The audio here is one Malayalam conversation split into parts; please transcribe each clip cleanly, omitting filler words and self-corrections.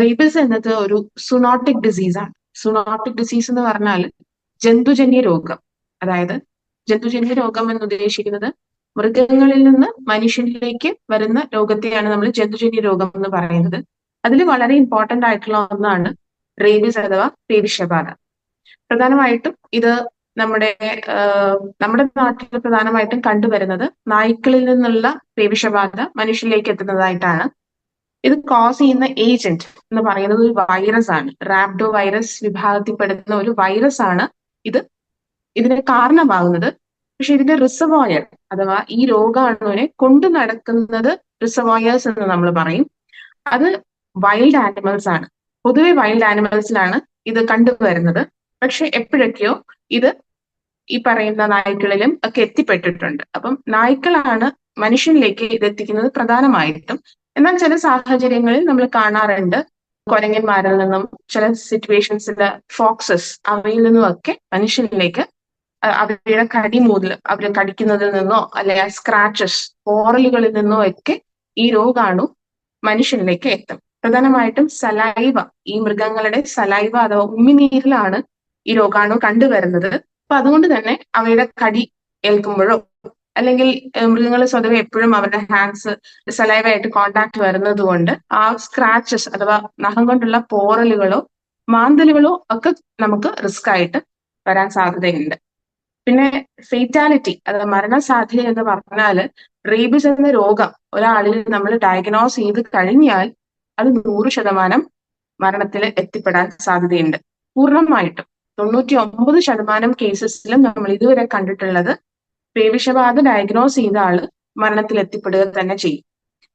റേബിസ് എന്നത് ഒരു സുനോട്ടിക് ഡിസീസാണ്. സുനോട്ടിക് ഡിസീസ് എന്ന് പറഞ്ഞാൽ ജന്തുജന്യ രോഗം. അതായത് ജന്തുജന്യ രോഗം എന്ന് ഉദ്ദേശിക്കുന്നത് മൃഗങ്ങളിൽ നിന്ന് മനുഷ്യനിലേക്ക് വരുന്ന രോഗത്തെയാണ് നമ്മൾ ജന്തുജന്യ രോഗം എന്ന് പറയുന്നത്. അതിൽ വളരെ ഇമ്പോർട്ടന്റ് ആയിട്ടുള്ള ഒന്നാണ് റേബിസ് അഥവാ പേവിഷബാധ. പ്രധാനമായിട്ടും ഇത് നമ്മുടെ നമ്മുടെ നാട്ടിൽ പ്രധാനമായിട്ടും കണ്ടുവരുന്നത് നായ്ക്കളിൽ നിന്നുള്ള പേവിഷബാധ മനുഷ്യരിലേക്ക് എത്തുന്നതായിട്ടാണ്. ഇത് കോസ് ചെയ്യുന്ന ഏജന്റ് എന്ന് പറയുന്നത് ഒരു വൈറസ് ആണ്. റാബ്ഡോ വൈറസ് വിഭാഗത്തിൽപ്പെടുന്ന ഒരു വൈറസ് ആണ് ഇതിന് കാരണമാകുന്നത്. പക്ഷെ ഇതിന്റെ റിസർവോയർ അഥവാ ഈ രോഗാണുവിനെ കൊണ്ടു നടക്കുന്നത് റിസർവോയേഴ്സ് എന്ന് നമ്മൾ പറയും. അത് വൈൽഡ് ആനിമൽസ് ആണ്. പൊതുവെ വൈൽഡ് ആനിമൽസിലാണ് ഇത് കണ്ടുവരുന്നത്. പക്ഷെ എപ്പോഴൊക്കെയോ ഇത് ഈ പറയുന്ന നായ്ക്കളിലും ഒക്കെ എത്തിപ്പെട്ടിട്ടുണ്ട്. അപ്പം നായ്ക്കളാണ് മനുഷ്യനിലേക്ക് ഇത് എത്തിക്കുന്നത് പ്രധാനമായിട്ടും. എന്നാൽ ചില സാഹചര്യങ്ങളിൽ നമ്മൾ കാണാറുണ്ട് കുരങ്ങന്മാരിൽ നിന്നും, ചില സിറ്റുവേഷൻസിൽ ഫോക്സസ് അവയിൽ നിന്നുമൊക്കെ മനുഷ്യനിലേക്ക് അവരുടെ കടി മൂതിൽ അവർ കടിക്കുന്നതിൽ നിന്നോ അല്ലെങ്കിൽ സ്ക്രാച്ചസ് പോറലുകളിൽ നിന്നോ ഒക്കെ ഈ രോഗാണു മനുഷ്യനിലേക്ക് എത്തും. പ്രധാനമായിട്ടും സലൈവ, ഈ മൃഗങ്ങളുടെ സലൈവ അഥവാ ഉമിനീരിലാണ് ഈ രോഗാണു കണ്ടുവരുന്നത്. അപ്പൊ അതുകൊണ്ട് തന്നെ അവയുടെ കടി ഏൽക്കുമ്പോഴോ അല്ലെങ്കിൽ മൃഗങ്ങൾ സ്വതവേ എപ്പോഴും അവരുടെ ഹാൻഡ്സ് സലൈവയായിട്ട് കോണ്ടാക്ട് വരുന്നത് കൊണ്ട് ആ സ്ക്രാച്ചസ് അഥവാ നഖം കൊണ്ടുള്ള പോറലുകളോ മാന്തലുകളോ ഒക്കെ നമുക്ക് റിസ്ക് ആയിട്ട് വരാൻ സാധ്യതയുണ്ട്. പിന്നെ ഫേറ്റാലിറ്റി അഥവാ മരണസാധ്യത എന്ന് പറഞ്ഞാൽ റേബിസ് എന്ന രോഗം ഒരാളിൽ നമ്മൾ ഡയഗ്നോസ് ചെയ്ത് കഴിഞ്ഞാൽ അത് 100% മരണത്തിൽ എത്തിപ്പെടാൻ സാധ്യതയുണ്ട്. പൂർണ്ണമായിട്ടും 99% കേസസിലും നമ്മൾ ഇതുവരെ കണ്ടിട്ടുള്ളത് പേവിഷബാധ ഡയഗ്നോസ് ചെയ്ത ആള് മരണത്തിൽ എത്തിപ്പെടുക തന്നെ ചെയ്യും.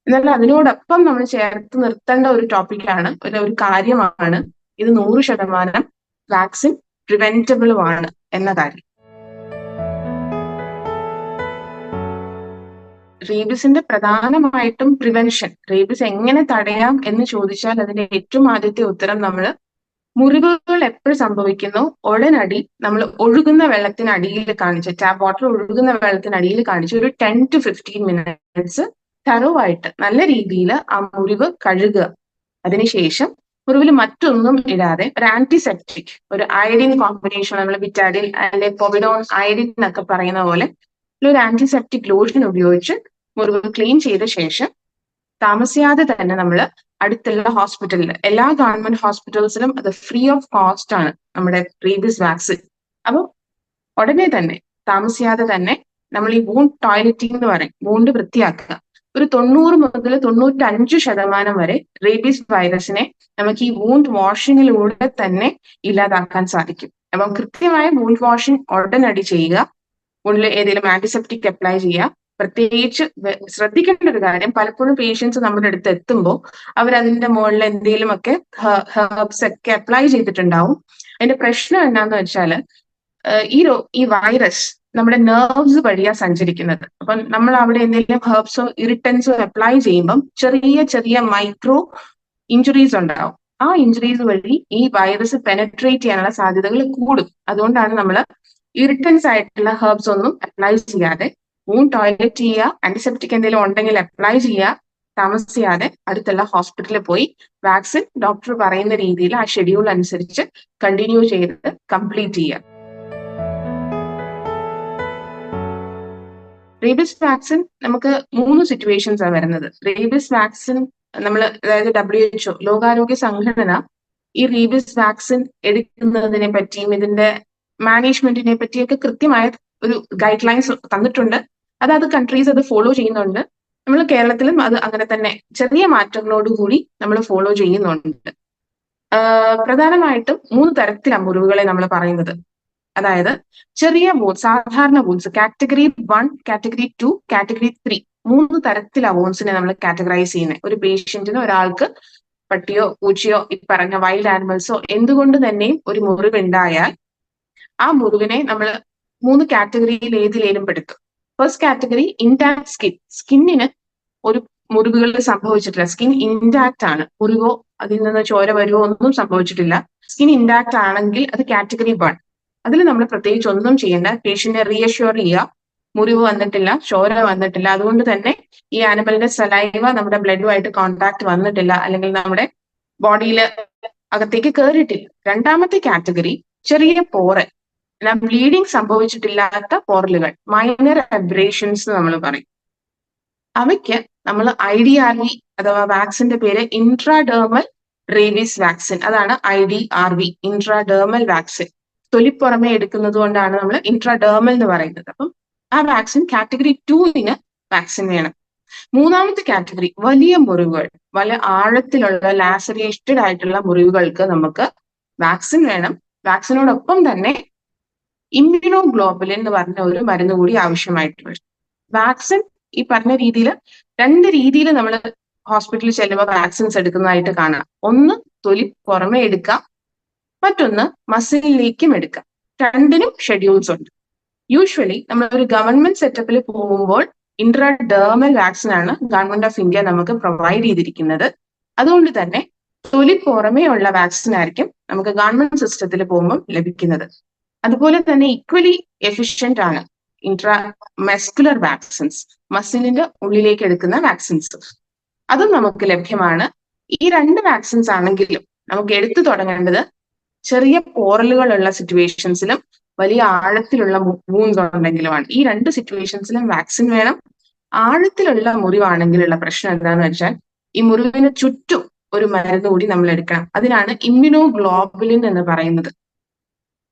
എന്നാൽ അതിനോടൊപ്പം നമ്മൾ ചേർത്ത് നിർത്തേണ്ട ഒരു ടോപ്പിക്കാണ്, ഒരു കാര്യമാണ് ഇത് 100% വാക്സിൻ പ്രിവെന്റബിളുമാണ് എന്ന കാര്യം. റേബിസിന്റെ പ്രധാനമായിട്ടും പ്രിവെൻഷൻ, റേബിസ് എങ്ങനെ തടയാം എന്ന് ചോദിച്ചാൽ അതിന്റെ ഏറ്റവും ആദ്യത്തെ ഉത്തരം നമ്മൾ മുറിവുകൾ എപ്പോഴും സംഭവിക്കുന്നു ഉടനടി നമ്മൾ ഒഴുകുന്ന വെള്ളത്തിനടിയിൽ കാണിച്ച്, ടാപ്പ് വാട്ടർ ഒഴുകുന്ന വെള്ളത്തിനടിയിൽ കാണിച്ച് ഒരു 10 to 15 minutes തറവായിട്ട് നല്ല രീതിയിൽ ആ മുറിവ് കഴുകുക. അതിനുശേഷം മുറിവിൽ മറ്റൊന്നും ഇടാതെ ഒരു ആന്റിസെപ്റ്റിക്, ഒരു അയഡിൻ കോമ്പിനേഷൻ, നമ്മൾ ബിറ്റാഡിൻ അല്ലെങ്കിൽ പൊവിഡോൺ അയഡിൻ എന്നൊക്കെ പറയുന്ന പോലെ ഒരു ആന്റിസെപ്റ്റിക് ലോഷൻ ഉപയോഗിച്ച് മുറിവ് ക്ലീൻ ചെയ്ത ശേഷം താമസിയാതെ തന്നെ നമ്മൾ അടുത്തുള്ള ഹോസ്പിറ്റലിൽ, എല്ലാ ഗവൺമെന്റ് ഹോസ്പിറ്റൽസിലും അത് ഫ്രീ ഓഫ് കോസ്റ്റ് ആണ് നമ്മുടെ റേബിസ് വാക്സിൻ. അപ്പോൾ ഉടനെ തന്നെ താമസിയാതെ തന്നെ നമ്മൾ ഈ വൂണ്ട് ടോയ്ലറ്റിംഗ് എന്ന് പറയും, വൂണ്ട് വൃത്തിയാക്കുക. ഒരു 90 മുതൽ 95% വരെ റേബിസ് വൈറസിനെ നമുക്ക് ഈ വൂണ്ട് വാഷിങ്ങിലൂടെ തന്നെ ഇല്ലാതാക്കാൻ സാധിക്കും. അപ്പം കൃത്യമായ വൂണ്ട് വാഷിംഗ് ഉടനടി ചെയ്യുക. വൂണ്ടിൽ ഏതെങ്കിലും ആന്റിസെപ്റ്റിക് അപ്ലൈ ചെയ്യുക. പ്രത്യേകിച്ച് ശ്രദ്ധിക്കേണ്ട ഒരു കാര്യം, പലപ്പോഴും പേഷ്യൻസ് നമ്മുടെ അടുത്ത് എത്തുമ്പോൾ അവരതിന്റെ മുകളിൽ എന്തെങ്കിലുമൊക്കെ ഹെർബ്സ് ഒക്കെ അപ്ലൈ ചെയ്തിട്ടുണ്ടാവും. അതിന്റെ പ്രശ്നം എന്താന്ന് വെച്ചാൽ ഈ വൈറസ് നമ്മുടെ നെർവ്സ് വഴിയാ സഞ്ചരിക്കുന്നത്. അപ്പം നമ്മൾ അവിടെ എന്തെങ്കിലും ഹെർബ്സോ ഇറിറ്റൻസോ അപ്ലൈ ചെയ്യുമ്പം ചെറിയ ചെറിയ മൈക്രോ ഇഞ്ചുറീസ് ഉണ്ടാവും. ആ ഇഞ്ചുറീസ് വഴി ഈ വൈറസ് പെനട്രേറ്റ് ചെയ്യാനുള്ള സാധ്യതകൾ കൂടും. അതുകൊണ്ടാണ് നമ്മൾ ഇറിറ്റൻസ് ആയിട്ടുള്ള ഹെർബ്സ് ഒന്നും അപ്ലൈ ചെയ്യാതെ ടോയ്ലറ്റ് ചെയ്യുക, ആന്റിസെപ്റ്റിക് എന്തെങ്കിലും ഉണ്ടെങ്കിൽ അപ്ലൈ ചെയ്യുക, താമസിയാതെ അടുത്തുള്ള ഹോസ്പിറ്റലിൽ പോയി വാക്സിൻ ഡോക്ടർ പറയുന്ന രീതിയിൽ ആ ഷെഡ്യൂൾ അനുസരിച്ച് കണ്ടിന്യൂ ചെയ്ത് കംപ്ലീറ്റ് ചെയ്യുക. റേബിസ് വാക്സിൻ നമുക്ക് 3 സിറ്റുവേഷൻസ് ആണ് വരുന്നത്. റേബിസ് വാക്സിൻ നമ്മൾ, അതായത് WHO ലോകാരോഗ്യ സംഘടന ഈ റേബിസ് വാക്സിൻ എടുക്കുന്നതിനെ പറ്റിയും ഇതിന്റെ മാനേജ്മെന്റിനെ പറ്റിയൊക്കെ കൃത്യമായ ഒരു ഗൈഡ് ലൈൻസ് തന്നിട്ടുണ്ട്. അതായത് കൺട്രീസ് അത് ഫോളോ ചെയ്യുന്നുണ്ട്. നമ്മൾ കേരളത്തിലും അത് അങ്ങനെ തന്നെ ചെറിയ മാറ്റങ്ങളോടുകൂടി നമ്മൾ ഫോളോ ചെയ്യുന്നുണ്ട്. പ്രധാനമായിട്ടും 3 തരത്തിലാണ് മുറിവുകളെ നമ്മൾ പറയുന്നത്. അതായത് ചെറിയ വൂൺസ്, സാധാരണ വൂൺസ്, കാറ്റഗറി 1, കാറ്റഗറി 2, കാറ്റഗറി 3, 3 തരത്തിലാണ് വൂൺസിനെ നമ്മൾ കാറ്റഗറൈസ് ചെയ്യുന്നത്. ഒരു പേഷ്യന്റിന്, ഒരാൾക്ക് പട്ടിയോ പൂച്ചയോ ഈ പറഞ്ഞ വൈൽഡ് ആനിമൽസോ എന്തുകൊണ്ട് തന്നെയും ഒരു മുറിവ് ഉണ്ടായാൽ ആ മുറിവിനെ നമ്മൾ 3 കാറ്റഗറിയിൽ ഏതിലേലും പെടുത്തും. First category intact skin. സ്കിന്നിന് ഒരു മുറിവുകൾ സംഭവിച്ചിട്ടില്ല, സ്കിൻ ഇൻടാക്ട് ആണ്, മുറിവോ അതിൽ നിന്ന് ചോര വരുവോ ഒന്നും സംഭവിച്ചിട്ടില്ല. സ്കിൻ ഇൻടാക്ട് ആണെങ്കിൽ അത് കാറ്റഗറി 1. അതിൽ നമ്മൾ പ്രത്യേകിച്ച് ഒന്നും ചെയ്യേണ്ട, പേഷ്യന്റിനെ റീഅഷ്യൂർ ചെയ്യുക, മുറിവ് വന്നിട്ടില്ല, ചോര വന്നിട്ടില്ല, അതുകൊണ്ട് തന്നെ ഈ ആനിമലിന്റെ സലൈവ നമ്മുടെ ബ്ലഡുമായിട്ട് കോണ്ടാക്ട് വന്നിട്ടില്ല, അല്ലെങ്കിൽ നമ്മുടെ ബോഡിയിൽ അകത്തേക്ക് കയറിയിട്ടില്ല. രണ്ടാമത്തെ കാറ്റഗറി ചെറിയ പോറൽ, ബ്ലീഡിങ് സംഭവിച്ചിട്ടില്ലാത്ത പോറലുകൾ, മൈനർ അബ്രേഷൻസ് നമ്മൾ പറയും. അവയ്ക്ക് നമ്മൾ IDRV അഥവാ വാക്സിന്റെ പേര് ഇൻട്രാഡേർമൽ റേബീസ് വാക്സിൻ, അതാണ് IDRV, ഇൻട്രാഡേർമൽ വാക്സിൻ. തൊലിപ്പുറമെ എടുക്കുന്നത് കൊണ്ടാണ് നമ്മൾ ഇൻട്രാഡേർമൽ എന്ന് പറയുന്നത്. അപ്പം ആ വാക്സിൻ കാറ്റഗറി 2 വാക്സിൻ വേണം. മൂന്നാമത്തെ കാറ്റഗറി വലിയ മുറിവുകൾ, വലിയ ആഴത്തിലുള്ള ലാസറേറ്റഡ് ആയിട്ടുള്ള മുറിവുകൾക്ക് നമുക്ക് വാക്സിൻ വേണം. വാക്സിനോടൊപ്പം തന്നെ ഇമ്മ്യൂണോഗ്ലോബുലിൻ എന്ന് പറഞ്ഞ ഒരു മരുന്ന് കൂടി ആവശ്യമായിട്ട് വരും. വാക്സിൻ ഈ പറഞ്ഞ രീതിയിൽ 2 രീതിയിൽ നമ്മൾ ഹോസ്പിറ്റലിൽ ചെല്ലുമ്പോൾ വാക്സിൻസ് എടുക്കുന്നതായിട്ട് കാണാം. ഒന്ന് തൊലി പുറമെ എടുക്കാം, മറ്റൊന്ന് മസിലിലേക്കും എടുക്കാം. രണ്ടിനും ഷെഡ്യൂൾസ് ഉണ്ട്. യൂഷ്വലി നമ്മൾ ഒരു ഗവൺമെന്റ് സെറ്റപ്പിൽ പോകുമ്പോൾ ഇൻട്രാഡേർമൽ വാക്സിൻ ആണ് ഗവൺമെന്റ് ഓഫ് ഇന്ത്യ നമുക്ക് പ്രൊവൈഡ് ചെയ്തിരിക്കുന്നത്. അതുകൊണ്ട് തന്നെ തൊലി പുറമേ ഉള്ള വാക്സിൻ ആയിരിക്കും നമുക്ക് ഗവൺമെന്റ് സിസ്റ്റത്തിൽ പോകുമ്പോൾ ലഭിക്കുന്നത്. അതുപോലെ തന്നെ ഈക്വലി എഫിഷ്യന്റ് ആണ് ഇൻട്രാ മസ്കുലർ വാക്സിൻസ്, മസിലിന്റെ ഉള്ളിലേക്ക് എടുക്കുന്ന വാക്സിൻസ്. അതും നമുക്ക് ലഭ്യമാണ്. ഈ 2 വാക്സിൻസ് ആണെങ്കിലും നമുക്ക് എടുത്തു തുടങ്ങേണ്ടത് ചെറിയ പോറലുകളുള്ള സിറ്റുവേഷൻസിലും വലിയ ആഴത്തിലുള്ള വൂൺസ് ഉണ്ടെങ്കിലുമാണ്. ഈ 2 സിറ്റുവേഷൻസിലും വാക്സിൻ വേണം. ആഴത്തിലുള്ള മുറിവാണെങ്കിലുള്ള പ്രശ്നം എന്താണെന്ന് വെച്ചാൽ ഈ മുറിവിന് ചുറ്റും ഒരു മരുന്ന് കൂടി നമ്മൾ എടുക്കണം. അതിനാണ് ഇമ്മ്യൂണോഗ്ലോബുലിൻ എന്ന് പറയുന്നത്.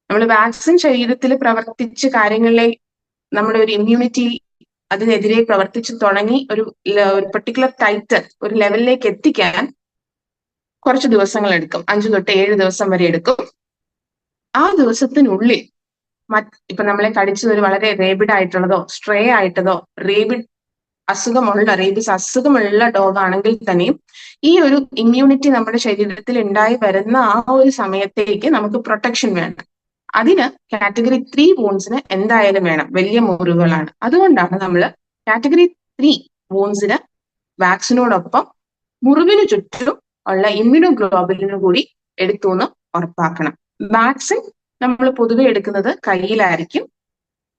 നമ്മൾ വാക്സിൻ ശരീരത്തിൽ പ്രവർത്തിച്ച് കാര്യങ്ങളിലെ നമ്മുടെ ഒരു ഇമ്മ്യൂണിറ്റി അതിനെതിരെ പ്രവർത്തിച്ചു തുടങ്ങി ഒരു പെർട്ടിക്കുലർ ടൈറ്റർ ഒരു ലെവലിലേക്ക് എത്തിക്കാൻ കുറച്ച് ദിവസങ്ങൾ എടുക്കും. 5 തൊട്ട് 7 ദിവസം വരെ എടുക്കും. ആ ദിവസത്തിനുള്ളിൽ ഇപ്പൊ നമ്മളെ കടിച്ചത് ഒരു വളരെ റേബിഡ് ആയിട്ടുള്ളതോ സ്ട്രേ ആയിട്ടതോ റേബിസ് അസുഖമുള്ള ഡോഗ് ആണെങ്കിൽ തന്നെയും ഈ ഒരു ഇമ്മ്യൂണിറ്റി നമ്മുടെ ശരീരത്തിൽ ഉണ്ടായി വരുന്ന ആ ഒരു സമയത്തേക്ക് നമുക്ക് പ്രൊട്ടക്ഷൻ വേണം. അതിന് കാറ്റഗറി 3 വൂൺസിന് എന്തായാലും വേണം. വലിയ മുറിവുകളാണ്. അതുകൊണ്ടാണ് നമ്മൾ കാറ്റഗറി 3 വൂൺസിന് വാക്സിനോടൊപ്പം മുറിവിന് ചുറ്റും ഉള്ള ഇമ്മ്യൂണോഗ്ലോബുലിന് കൂടി എടുത്തു എന്ന് ഉറപ്പാക്കണം. വാക്സിൻ നമ്മൾ പൊതുവെ എടുക്കുന്നത് കയ്യിലായിരിക്കും.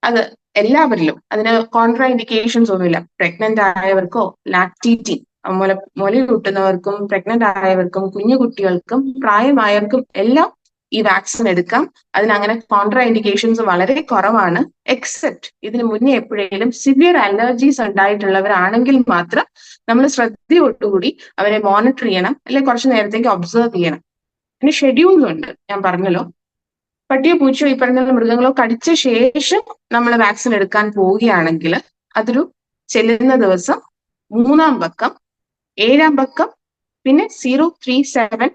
അത് എല്ലാവരിലും അതിന് കോൺട്രാ ഇൻഡിക്കേഷൻസ് ഒന്നുമില്ല. പ്രഗ്നന്റ് ആയവർക്കോ ലാക്ടേറ്റിംഗ് മുലയൂട്ടുന്നവർക്കും പ്രഗ്നന്റ് ആയവർക്കും കുഞ്ഞു കുട്ടികൾക്കും പ്രായമായവർക്കും എല്ലാം ഈ വാക്സിൻ എടുക്കാം. അതിനങ്ങനെ കോൺട്രാ ഇൻഡിക്കേഷൻസ് വളരെ കുറവാണ്. എക്സെപ്റ്റ് ഇതിന് മുന്നേ എപ്പോഴേലും സിവിയർ അലർജീസ് ഉണ്ടായിട്ടുള്ളവരാണെങ്കിൽ മാത്രം നമ്മൾ ശ്രദ്ധയോടുകൂടി അവരെ മോണിറ്റർ ചെയ്യണം, അല്ലെങ്കിൽ കുറച്ച് നേരത്തേക്ക് ഒബ്സർവ് ചെയ്യണം. പിന്നെ ഷെഡ്യൂൾസ് ഉണ്ട്. ഞാൻ പറഞ്ഞല്ലോ, പട്ടിയോ പൂച്ചയോ ഈ പറഞ്ഞ മൃഗങ്ങളോ കടിച്ച ശേഷം നമ്മൾ വാക്സിൻ എടുക്കാൻ പോവുകയാണെങ്കിൽ അതൊരു ചെല്ലുന്ന ദിവസം 3-ാം പക്കം, 7-ാം പക്കം, പിന്നെ 0, 3, 7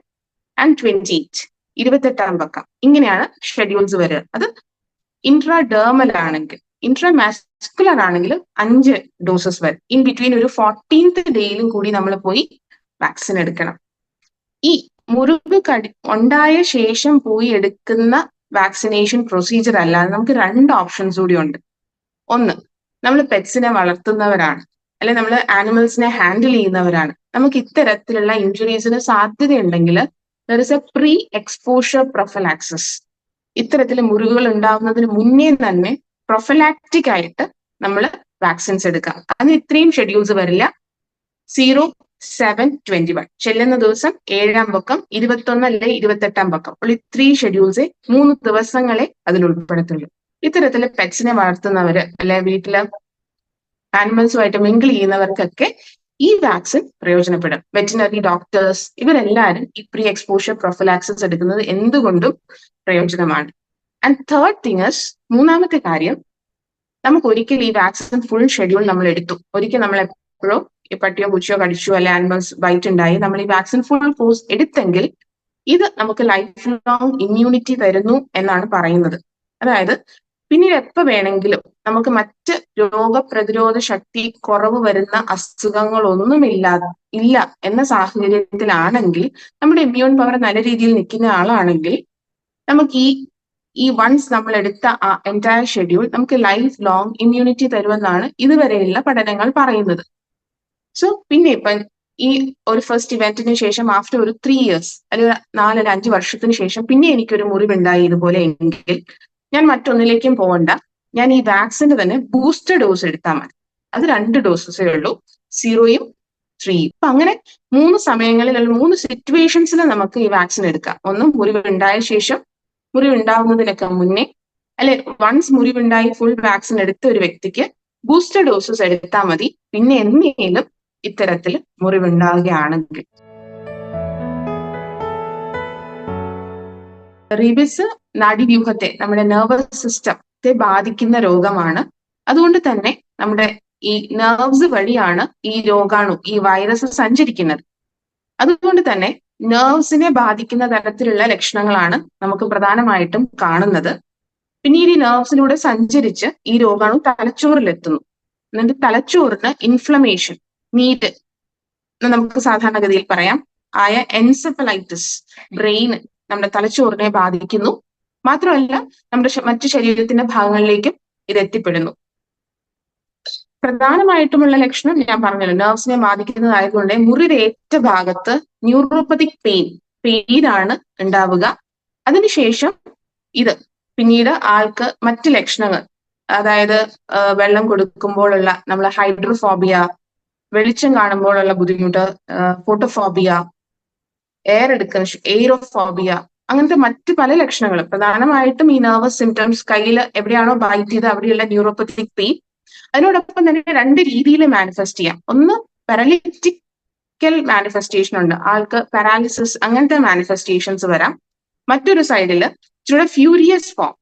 and 28 28-ാം പക്കം, ഇങ്ങനെയാണ് ഷെഡ്യൂൾസ് വരിക. അത് ഇൻട്രാഡേർമൽ ആണെങ്കിൽ. ഇൻട്രാമാസ്കുലർ ആണെങ്കിൽ 5 ഡോസസ് വരും. ഇൻ ബിറ്റ്വീൻ ഒരു 14th ഡേയിലും കൂടി നമ്മൾ പോയി വാക്സിൻ എടുക്കണം. ഈ മുറിവ് ഉണ്ടായ ശേഷം പോയി എടുക്കുന്ന വാക്സിനേഷൻ പ്രൊസീജിയർ അല്ലാതെ നമുക്ക് 2 ഓപ്ഷൻസ് കൂടി ഉണ്ട്. ഒന്ന്, നമ്മൾ പെറ്റ്സിനെ വളർത്തുന്നവരാണ്, അല്ലെ നമ്മൾ ആനിമൽസിനെ ഹാൻഡിൽ ചെയ്യുന്നവരാണ്. നമുക്ക് ഇത്തരത്തിലുള്ള ഇഞ്ചുറീസിന് സാധ്യതയുണ്ടെങ്കിൽ there is a pre-exposure prophylaxis. ഇത്തരത്തിലെ മുറിവുകൾ ഉണ്ടാവുന്നതിന് മുന്നേ തന്നെ പ്രൊഫലാക്റ്റിക് ആയിട്ട് നമ്മൾ വാക്സിൻസ് എടുക്കാം. അതിന് ഇത്രയും ഷെഡ്യൂൾസ് വരില്ല. 0, 7, 21 ചെല്ലുന്ന ദിവസം 7-ാം പക്കം, 21 അല്ലെ 28-ാം പക്കം. അപ്പോൾ ഈ 3 ഷെഡ്യൂൾസെ 3 ദിവസങ്ങളെ അതിൽ ഉൾപ്പെടുത്തുള്ളൂ. ഇത്തരത്തില് പെറ്റ്സിനെ വളർത്തുന്നവര് അല്ലെ വീട്ടില് ആനിമൽസുമായിട്ട് മിങ്കിൾ ചെയ്യുന്നവർക്കൊക്കെ ഈ വാക്സിൻ പ്രയോജനപ്പെടും. വെറ്റിനറി ഡോക്ടേഴ്സ് ഇവരെല്ലാവരും ഈ പ്രീ എക്സ്പോഷർ പ്രൊഫലാക്സിസ് എടുക്കുന്നത് എന്തുകൊണ്ടും പ്രയോജനമാണ്. ആൻഡ് തേർഡ് തിങ് ഇസ്, മൂന്നാമത്തെ കാര്യം, നമുക്ക് ഒരിക്കൽ ഈ വാക്സിൻ ഫുൾ ഷെഡ്യൂൾ നമ്മൾ എടുത്തു. ഒരിക്കൽ നമ്മൾ എപ്പോഴോ ഈ പട്ടിയോ പൂച്ചയോ കടിച്ചോ അല്ലെ ആനിമൽസ് ബൈറ്റ് ഉണ്ടായി നമ്മൾ ഈ വാക്സിൻ ഫുൾ കോഴ്സ് എടുത്തെങ്കിൽ ഇത് നമുക്ക് ലൈഫ് ലോങ് ഇമ്മ്യൂണിറ്റി തരുന്നു എന്നാണ് പറയുന്നത്. അതായത് പിന്നീട് എപ്പോൾ വേണമെങ്കിലും നമുക്ക് മറ്റ് രോഗപ്രതിരോധ ശക്തി കുറവ് വരുന്ന അസുഖങ്ങളൊന്നുമില്ല എന്ന സാഹചര്യത്തിലാണെങ്കിൽ, നമ്മുടെ ഇമ്മ്യൂൺ പവർ നല്ല രീതിയിൽ നിൽക്കുന്ന ആളാണെങ്കിൽ നമുക്ക് ഈ വൺസ് നമ്മൾ എടുത്ത ആ എൻറ്റയർ ഷെഡ്യൂൾ നമുക്ക് ലൈഫ് ലോങ് ഇമ്മ്യൂണിറ്റി തരുമെന്നാണ് ഇതുവരെയുള്ള പഠനങ്ങൾ പറയുന്നത്. സോ പിന്നെ ഇപ്പം ഈ ഒരു ഫസ്റ്റ് ഇവന്റിന് ശേഷം ആഫ്റ്റർ ഒരു 3 years അല്ലെങ്കിൽ 4 അല്ലെങ്കിൽ 5 വർഷത്തിന് ശേഷം പിന്നെ എനിക്കൊരു മുറിവുണ്ടായി ഇതുപോലെ എങ്കിൽ ഞാൻ മറ്റൊന്നിലേക്കും പോകണ്ട, ഞാൻ ഈ വാക്സിന്റെ തന്നെ ബൂസ്റ്റർ ഡോസ് എടുത്താൽ മതി. അത് 2 ഡോസസേ ഉള്ളൂ, 0-യും 3. അപ്പൊ അങ്ങനെ 3 സമയങ്ങളിൽ അല്ലെങ്കിൽ 3 സിറ്റുവേഷൻസിൽ നമുക്ക് ഈ വാക്സിൻ എടുക്കാം. ഒന്ന് മുറിവുണ്ടായ ശേഷം, മുറിവുണ്ടാവുന്നതിനൊക്കെ മുന്നേ, അല്ലെ വൺസ് മുറിവുണ്ടായി ഫുൾ വാക്സിൻ എടുത്ത ഒരു വ്യക്തിക്ക് ബൂസ്റ്റർ ഡോസസ് എടുത്താൽ മതി. പിന്നെ എന്നേലും ഇത്തരത്തിൽ മുറിവുണ്ടാവുകയാണെങ്കിൽ. റീബിസ് നാഡീവ്യൂഹത്തെ, നമ്മുടെ നെർവസ് സിസ്റ്റത്തെ ബാധിക്കുന്ന രോഗമാണ്. അതുകൊണ്ട് തന്നെ നമ്മുടെ ഈ നെർവ്സ് വഴിയാണ് ഈ രോഗാണു, ഈ വൈറസ് സഞ്ചരിക്കുന്നത്. അതുകൊണ്ട് തന്നെ നെർവ്സിനെ ബാധിക്കുന്ന തരത്തിലുള്ള ലക്ഷണങ്ങളാണ് നമുക്ക് പ്രധാനമായിട്ടും കാണുന്നത്. പിന്നീട് ഈ നെർവ്സിലൂടെ സഞ്ചരിച്ച് ഈ രോഗാണു തലച്ചോറിലെത്തുന്നു. എന്നിട്ട് തലച്ചോറിന് ഇൻഫ്ലമേഷൻ, നീര് നമുക്ക് സാധാരണഗതിയിൽ പറയാം ആയ എൻസെഫലൈറ്റിസ്, ബ്രെയിന്, നമ്മുടെ തലച്ചോറിനെ ബാധിക്കുന്നു. മാത്രമല്ല നമ്മുടെ മറ്റു ശരീരത്തിന്റെ ഭാഗങ്ങളിലേക്കും ഇത് എത്തിപ്പെടുന്നു. പ്രധാനമായിട്ടുമുള്ള ലക്ഷണം ഞാൻ പറഞ്ഞല്ലോ, നെർവ്സിനെ ബാധിക്കുന്നതായതുകൊണ്ട് മുറിവേറ്റ ഭാഗത്ത് ന്യൂറോപ്പതിക് പെയിൻ ആണ് ഉണ്ടാവുക. അതിനുശേഷം ഇത് പിന്നീട് ആൾക്ക് മറ്റ് ലക്ഷണങ്ങൾ, അതായത് വെള്ളം കൊടുക്കുമ്പോഴുള്ള നമ്മളെ ഹൈഡ്രോഫോബിയ, വെളിച്ചം കാണുമ്പോഴുള്ള ബുദ്ധിമുട്ട്, ഫോട്ടോഫോബിയ, എയറോഫോബിയ, അങ്ങനത്തെ മറ്റ് പല ലക്ഷണങ്ങളും. പ്രധാനമായിട്ടും ഈ നെർവസ് സിംറ്റംസ്, കയ്യിൽ എവിടെയാണോ ബൈറ്റ് ചെയ്ത് അവിടെയുള്ള ന്യൂറോപ്പത്തിക് പെയിൻ. അതിനോടൊപ്പം തന്നെ 2 രീതിയിൽ മാനിഫെസ്റ്റ് ചെയ്യാം. ഒന്ന് പാരലിറ്റിക്കൽ മാനിഫെസ്റ്റേഷൻ ഉണ്ട്, ആൾക്ക് പാരാലിസിസ് അങ്ങനത്തെ മാനിഫെസ്റ്റേഷൻസ് വരാം. മറ്റൊരു സൈഡില് ഇച്ചിരി ഫ്യൂരിയസ് ഫോം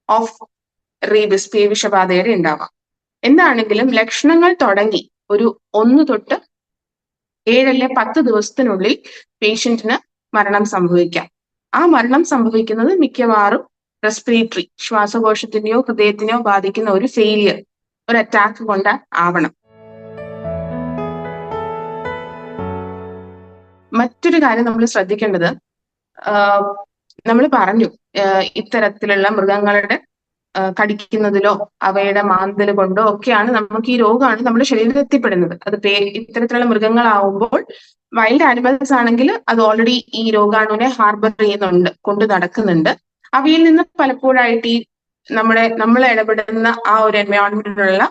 ഓഫ് റേബിസ്, പേവിഷബാധയുടെ ഉണ്ടാവാം. എന്താണെങ്കിലും ലക്ഷണങ്ങൾ തുടങ്ങി ഒരു 1 തൊട്ട് 7 അല്ലെ 10 ദിവസത്തിനുള്ളിൽ പേഷ്യന്റിന് മരണം സംഭവിക്കാം. ആ മരണം സംഭവിക്കുന്നത് മിക്കവാറും റെസ്പിറേറ്ററി, ശ്വാസകോശത്തിനെയോ ഹൃദയത്തിനെയോ ബാധിക്കുന്ന ഒരു ഫെയിലിയർ, ഒരു അറ്റാക്ക് കൊണ്ട് ആവണം. മറ്റൊരു കാര്യം നമ്മൾ ശ്രദ്ധിക്കേണ്ടത്, നമ്മൾ പറഞ്ഞു ഇത്തരത്തിലുള്ള മൃഗങ്ങളുടെ കടിക്കുന്നതിലോ അവയുടെ മാന്തൽ കൊണ്ടോ ഒക്കെയാണ് നമുക്ക് ഈ രോഗമാണ് നമ്മുടെ ശരീരത്തിൽ എത്തിപ്പെടുന്നത്. അത് ഇത്തരത്തിലുള്ള മൃഗങ്ങളാവുമ്പോൾ, വൈൽഡ് ആനിമൽസ് ആണെങ്കിൽ അത് ഓൾറെഡി ഈ രോഗാണുവിനെ ഹാർബർ ചെയ്യുന്നുണ്ട്, കൊണ്ട് നടക്കുന്നുണ്ട്. അവയിൽ നിന്ന് പലപ്പോഴായിട്ട് ഈ നമ്മൾ ഇടപെടുന്ന ആ ഒരു എൻവയോൺമെന്റിലുള്ള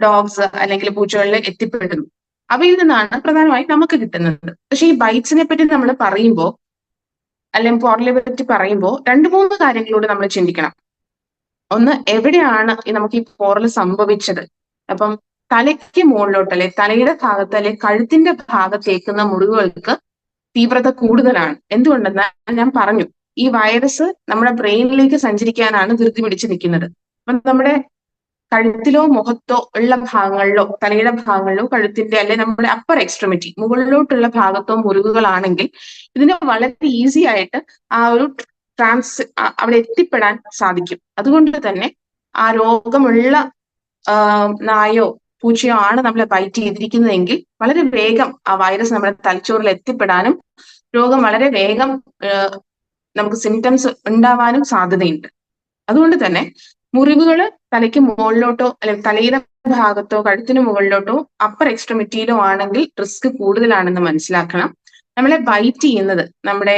ഡോഗ്സ് അല്ലെങ്കിൽ പൂച്ചകളിൽ എത്തിപ്പെടുന്നു. അവയിൽ നിന്നാണ് പ്രധാനമായും നമുക്ക് കിട്ടുന്നത്. പക്ഷെ ഈ ബൈറ്റ്സിനെ പറ്റി നമ്മൾ പറയുമ്പോൾ, അല്ലെങ്കിൽ പോറലെ പറ്റി പറയുമ്പോൾ 2-3 കാര്യങ്ങളോട് നമ്മൾ ചിന്തിക്കണം. ഒന്ന്, എവിടെയാണ് നമുക്ക് ഈ പോറൽ സംഭവിച്ചത്? അപ്പം തലയ്ക്ക് മുകളിലോട്ട്, അല്ലെ തലയുടെ ഭാഗത്ത്, അല്ലെ കഴുത്തിന്റെ ഭാഗത്തേക്കുന്ന മുറിവുകൾക്ക് തീവ്രത കൂടുതലാണ്. എന്തുകൊണ്ടെന്നാൽ ഞാൻ പറഞ്ഞു, ഈ വൈറസ് നമ്മുടെ ബ്രെയിനിലേക്ക് സഞ്ചരിക്കാനാണ് ധൃതി പിടിച്ച് നിൽക്കുന്നത്. അപ്പം നമ്മുടെ കഴുത്തിലോ മുഖത്തോ ഉള്ള ഭാഗങ്ങളിലോ, തലയുടെ ഭാഗങ്ങളിലോ, കഴുത്തിന്റെ അല്ലെ നമ്മുടെ അപ്പർ എക്സ്ട്രിമിറ്റി മുകളിലോട്ടുള്ള ഭാഗത്തോ മുറിവുകളാണെങ്കിൽ ഇതിന് വളരെ ഈസി ആയിട്ട് ആ ഒരു അവിടെ എത്തിപ്പെടാൻ സാധിക്കും. അതുകൊണ്ട് തന്നെ ആ രോഗമുള്ള നായോ പൂച്ചയോ ആണ് നമ്മളെ ബൈറ്റ് ചെയ്തിരിക്കുന്നതെങ്കിൽ വളരെ വേഗം ആ വൈറസ് നമ്മുടെ തലച്ചോറിൽ എത്തിപ്പെടാനും രോഗം വളരെ വേഗം നമുക്ക് സിംറ്റംസ് ഉണ്ടാവാനും സാധ്യതയുണ്ട്. അതുകൊണ്ട് തന്നെ മുറിവുകൾ തലയ്ക്ക് മുകളിലോട്ടോ അല്ലെങ്കിൽ തലയുടെ ഭാഗത്തോ കഴുത്തിന് മുകളിലോട്ടോ അപ്പർ എക്സ്ട്രിമിറ്റിയിലോ ആണെങ്കിൽ റിസ്ക് കൂടുതലാണെന്ന് മനസ്സിലാക്കണം. നമ്മളെ ബൈറ്റ് ചെയ്യുന്നത് നമ്മുടെ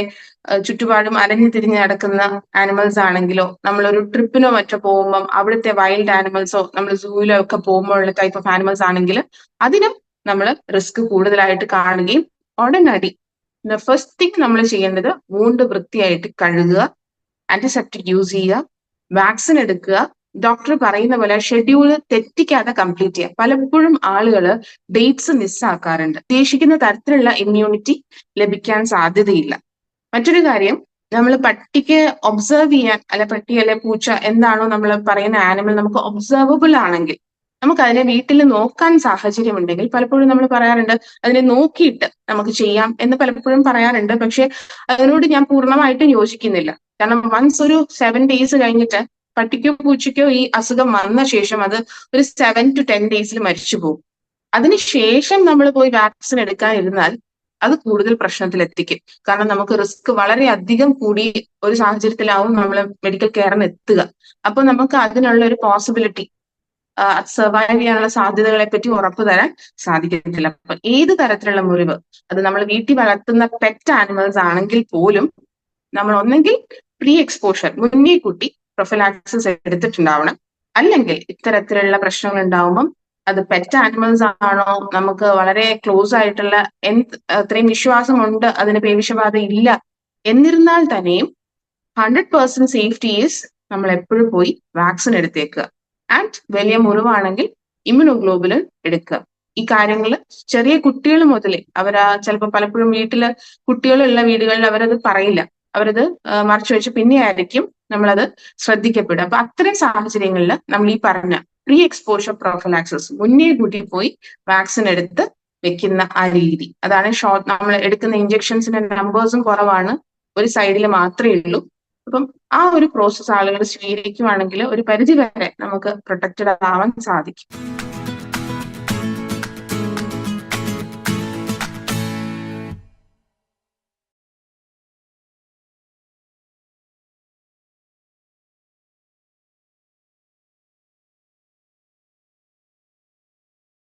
ചുറ്റുപാടും അലഞ്ഞു തിരിഞ്ഞ് നടക്കുന്ന ആനിമൽസ് ആണെങ്കിലോ, നമ്മളൊരു ട്രിപ്പിനോ മറ്റോ പോകുമ്പം അവിടുത്തെ വൈൽഡ് ആനിമൽസോ നമ്മൾ സൂയിലോ ഒക്കെ പോകുമ്പോൾ ഉള്ള ടൈപ്പ് ഓഫ് ആനിമൽസ് ആണെങ്കിൽ അതിനും നമ്മൾ റിസ്ക് കൂടുതലായിട്ട് കാണുകയും ഉടനടി ഫസ്റ്റ് തിങ് നമ്മൾ ചെയ്യേണ്ടത് വൂണ്ട് വൃത്തിയായിട്ട് കഴുകുക, ആന്റിസെപ്റ്റിക് യൂസ് ചെയ്യുക, വാക്സിൻ എടുക്കുക, ഡോക്ടർ പറയുന്ന പോലെ ഷെഡ്യൂൾ തെറ്റിക്കാതെ കംപ്ലീറ്റ് ചെയ്യുക. പലപ്പോഴും ആളുകൾ ഡേറ്റ്സ് മിസ്സാക്കാറുണ്ട്. ഉദ്ദേശിക്കുന്ന തരത്തിലുള്ള ഇമ്മ്യൂണിറ്റി ലഭിക്കാൻ സാധ്യതയില്ല. മറ്റൊരു കാര്യം, നമ്മൾ പട്ടിക്ക് ഒബ്സർവ് ചെയ്യാൻ, പട്ടി അല്ലെ പൂച്ച എന്താണോ നമ്മൾ പറയുന്ന ആനിമൽ നമുക്ക് ഒബ്സർവബിൾ ആണെങ്കിൽ, നമുക്ക് അതിനെ വീട്ടിൽ നോക്കാൻ സാഹചര്യം ഉണ്ടെങ്കിൽ പലപ്പോഴും നമ്മൾ പറയാറുണ്ട് അതിനെ നോക്കിയിട്ട് നമുക്ക് ചെയ്യാം എന്ന് പലപ്പോഴും പറയാറുണ്ട്. പക്ഷെ അതിനോട് ഞാൻ പൂർണ്ണമായിട്ടും യോജിക്കുന്നില്ല. കാരണം വൺസ് ഒരു 7 days കഴിഞ്ഞിട്ട് പട്ടിക്കോ പൂച്ചയ്ക്കോ ഈ അസുഖം വന്ന ശേഷം അത് ഒരു 7 to 10 days മരിച്ചു പോകും. അതിനുശേഷം നമ്മൾ പോയി വാക്സിൻ എടുക്കാനിരുന്നാൽ അത് കൂടുതൽ പ്രശ്നത്തിൽ എത്തിക്കും. കാരണം നമുക്ക് റിസ്ക് വളരെ അധികം കൂടി ഒരു സാഹചര്യത്തിലാവും നമ്മൾ മെഡിക്കൽ കെയറിന് എത്തുക. അപ്പൊ നമുക്ക് അതിനുള്ള ഒരു പോസിബിലിറ്റി, സർവൈവ് ചെയ്യാനുള്ള സാധ്യതകളെ പറ്റി ഉറപ്പ് തരാൻ സാധിക്കത്തില്ല. അപ്പൊ ഏത് തരത്തിലുള്ള മുറിവ്, അത് നമ്മൾ വീട്ടിൽ വളർത്തുന്ന പെറ്റ് ആനിമൽസ് ആണെങ്കിൽ പോലും നമ്മൾ ഒന്നെങ്കിൽ പ്രീ എക്സ്പോഷർ, മുന്നേ കൂട്ടി പ്രൊഫിലാക്സിസ് എടുത്തിട്ടുണ്ടാവണം. അല്ലെങ്കിൽ ഇത്തരത്തിലുള്ള പ്രശ്നങ്ങൾ ഉണ്ടാവുമ്പം അത് പെറ്റ് ആനിമൽസ് ആണോ, നമുക്ക് വളരെ ക്ലോസ് ആയിട്ടുള്ള അത്രയും വിശ്വാസമുണ്ട്, അതിന് പേവിഷബാധ ഇല്ല, എന്നിരുന്നാൽ തന്നെയും 100% സേഫ്റ്റി ഈസ് നമ്മൾ എപ്പോഴും പോയി വാക്സിൻ എടുത്തേക്കുക. ആൻഡ് വലിയ മുറിവാണെങ്കിൽ ഇമ്മ്യൂണോഗ്ലോബുലിൻ എടുക്കുക. ഈ കാര്യങ്ങൾ ചെറിയ കുട്ടികൾ മുതലേ ചിലപ്പോൾ പലപ്പോഴും വീട്ടില് കുട്ടികളുള്ള വീടുകളിൽ അവരത് പറയില്ല, അവരത് മറച്ചു വെച്ച് പിന്നെയായിരിക്കും നമ്മളത് ശ്രദ്ധിക്കപ്പെടുക. അപ്പൊ അത്തരം സാഹചര്യങ്ങളിൽ നമ്മൾ ഈ പറഞ്ഞ പ്രീ എക്സ്പോഷർ പ്രൊഫലാക്സിസ്, മുന്നേ കൂട്ടി പോയി വാക്സിൻ എടുത്ത് വെക്കുന്ന ആ രീതി, അതാണ് നമ്മൾ എടുക്കുന്ന ഇഞ്ചക്ഷൻസിന്റെ നമ്പേഴ്സും കുറവാണ്, ഒരു സൈഡിൽ മാത്രമേ ഉള്ളൂ. അപ്പം ആ ഒരു പ്രോസസ്സ് ആളുകൾ സ്വീകരിക്കുവാണെങ്കിൽ ഒരു പരിധി വരെ നമുക്ക് പ്രൊട്ടക്റ്റഡ് ആവാൻ സാധിക്കും.